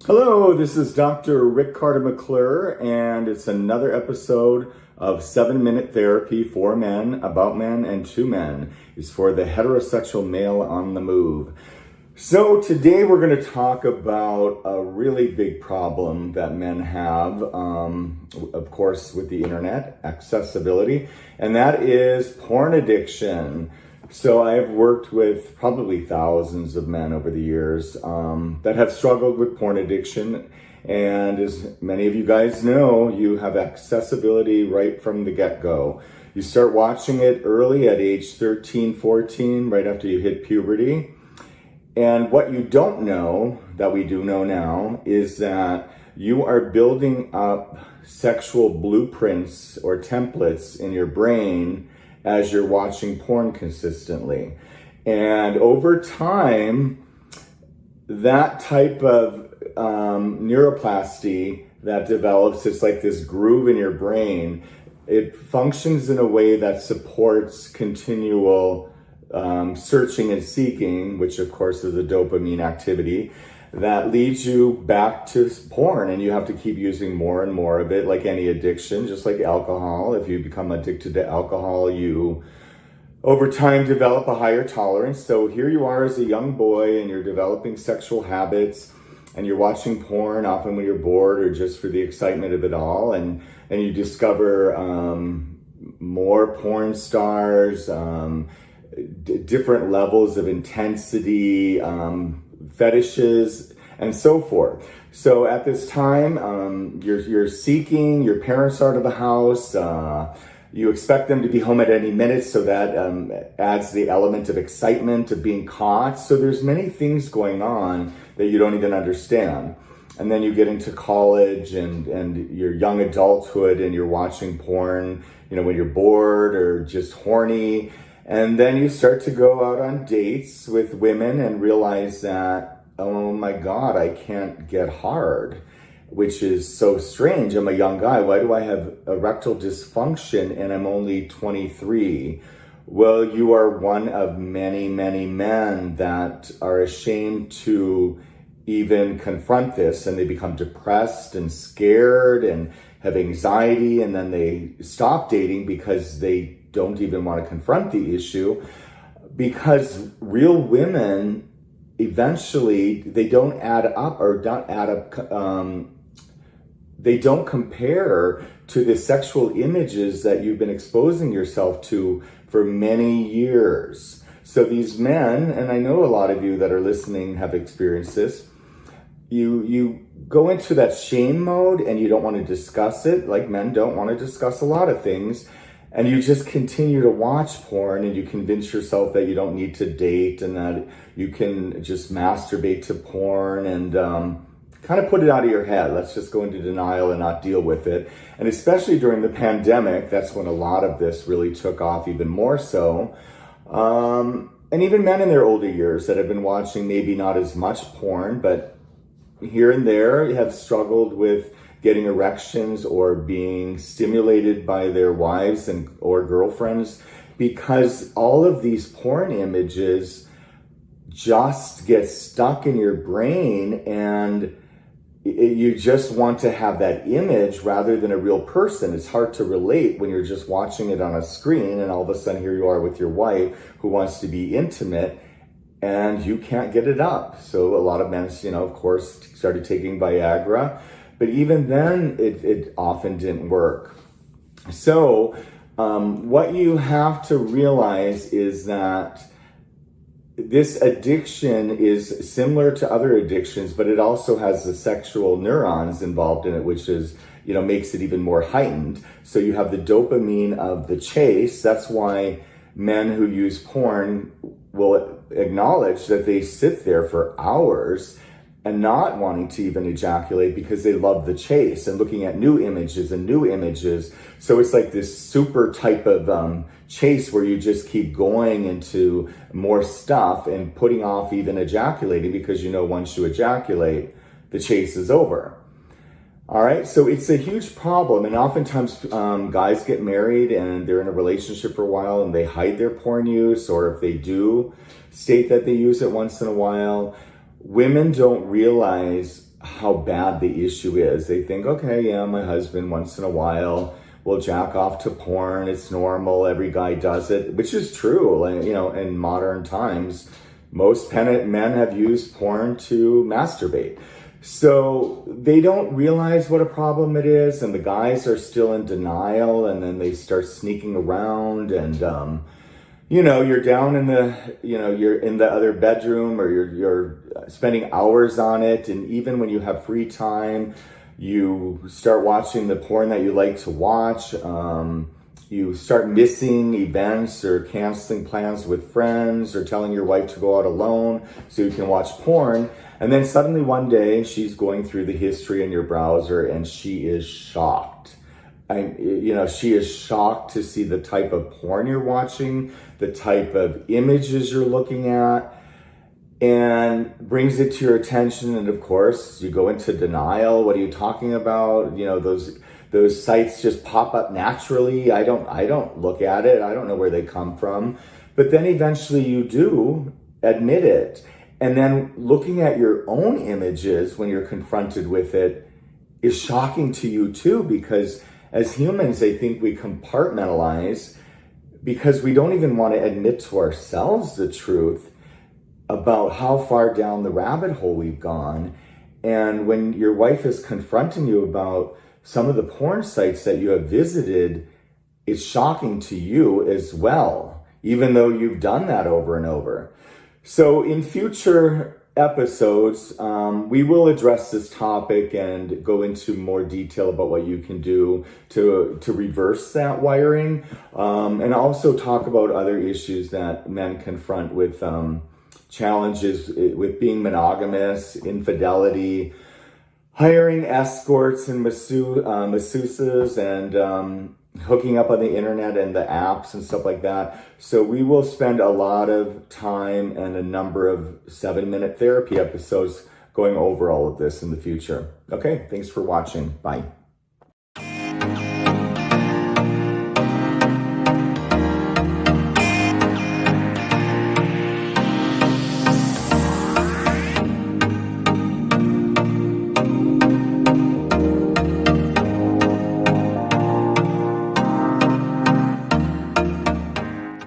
Hello, this is Dr. Rick Carter McClure, and it's another episode of 7-Minute Therapy for Men, about men, and to men. It's for the heterosexual male on the move. So today we're going to talk about a really big problem that men have, of course, with the internet, accessibility, and that is porn addiction. So I've worked with probably thousands of men over the years that have struggled with porn addiction. And as many of you guys know, you have accessibility right from the get-go. You start watching it early at age 13, 14, right after you hit puberty. And what you don't know, that we do know now, is that you are building up sexual blueprints or templates in your brain as you're watching porn consistently. And over time, that type of neuroplasty that develops, it's like this groove in your brain. It functions in a way that supports continual searching and seeking, which of course is a dopamine activity that leads you back to porn, and you have to keep using more and more of it, like any addiction, just like alcohol. If you become addicted to alcohol, you over time develop a higher tolerance. So here you are as a young boy and you're developing sexual habits and you're watching porn often when you're bored or just for the excitement of it all, and you discover more porn stars, different levels of intensity, fetishes, and so forth. So at this time, you're seeking, your parents are out of the house, you expect them to be home at any minute, so that adds the element of excitement of being caught. So there's many things going on that you don't even understand. And then you get into college and your young adulthood and you're watching porn, when you're bored or just horny. And then you start to go out on dates with women and realize that, oh my God, I can't get hard, which is so strange. I'm a young guy. Why do I have erectile dysfunction and I'm only 23? Well, you are one of many, many men that are ashamed to even confront this, and they become depressed and scared and have anxiety, and then they stop dating because they don't even want to confront the issue, because real women eventually, they don't add up or don't add up, they don't compare to the sexual images that you've been exposing yourself to for many years. So these men, and I know a lot of you that are listening have experienced this, you go into that shame mode and you don't want to discuss it, like men don't want to discuss a lot of things. And you just continue to watch porn and you convince yourself that you don't need to date and that you can just masturbate to porn and kind of put it out of your head. Let's just go into denial and not deal with it. And especially during the pandemic, that's when a lot of this really took off even more so. And even men in their older years that have been watching maybe not as much porn, but here and there have struggled with getting erections or being stimulated by their wives or girlfriends, because all of these porn images just get stuck in your brain, and you just want to have that image rather than a real person. It's hard to relate when you're just watching it on a screen, and all of a sudden here you are with your wife who wants to be intimate, and you can't get it up. So a lot of men, of course, started taking Viagra. But even then, it often didn't work. So what you have to realize is that this addiction is similar to other addictions, but it also has the sexual neurons involved in it, which is, makes it even more heightened. So you have the dopamine of the chase. That's why men who use porn will acknowledge that they sit there for hours and not wanting to even ejaculate because they love the chase and looking at new images and new images. So it's like this super type of chase where you just keep going into more stuff and putting off even ejaculating, because once you ejaculate, the chase is over. All right, so it's a huge problem, and oftentimes guys get married and they're in a relationship for a while and they hide their porn use, or if they do state that they use it once in a while, women don't realize how bad the issue is. They think, okay, yeah, my husband once in a while will jack off to porn. It's normal. Every guy does it, which is true. Like, you know, in modern times, most men have used porn to masturbate. So they don't realize what a problem it is, and the guys are still in denial, and then they start sneaking around, and you know, you're down in the, you know, you're in the other bedroom, or you're spending hours on it, and even when you have free time, you start watching the porn that you like to watch. You start missing events or canceling plans with friends or telling your wife to go out alone so you can watch porn. And then suddenly one day she's going through the history in your browser and she is shocked. She is shocked to see the type of porn you're watching, the type of images you're looking at, and brings it to your attention. And of course, you go into denial. What are you talking about? You know, those sites just pop up naturally. I don't look at it. I don't know where they come from. But then eventually you do admit it. And then looking at your own images when you're confronted with it is shocking to you too, because as humans, I think we compartmentalize because we don't even want to admit to ourselves the truth about how far down the rabbit hole we've gone. And when your wife is confronting you about some of the porn sites that you have visited, it's shocking to you as well, even though you've done that over and over. So in future episodes, we will address this topic and go into more detail about what you can do to reverse that wiring, and also talk about other issues that men confront with challenges with being monogamous, infidelity, hiring escorts and masseuses, and hooking up on the internet and the apps and stuff like that. So we will spend a lot of time and a number of 7-minute therapy episodes going over all of this in the future. Okay, thanks for watching. Bye.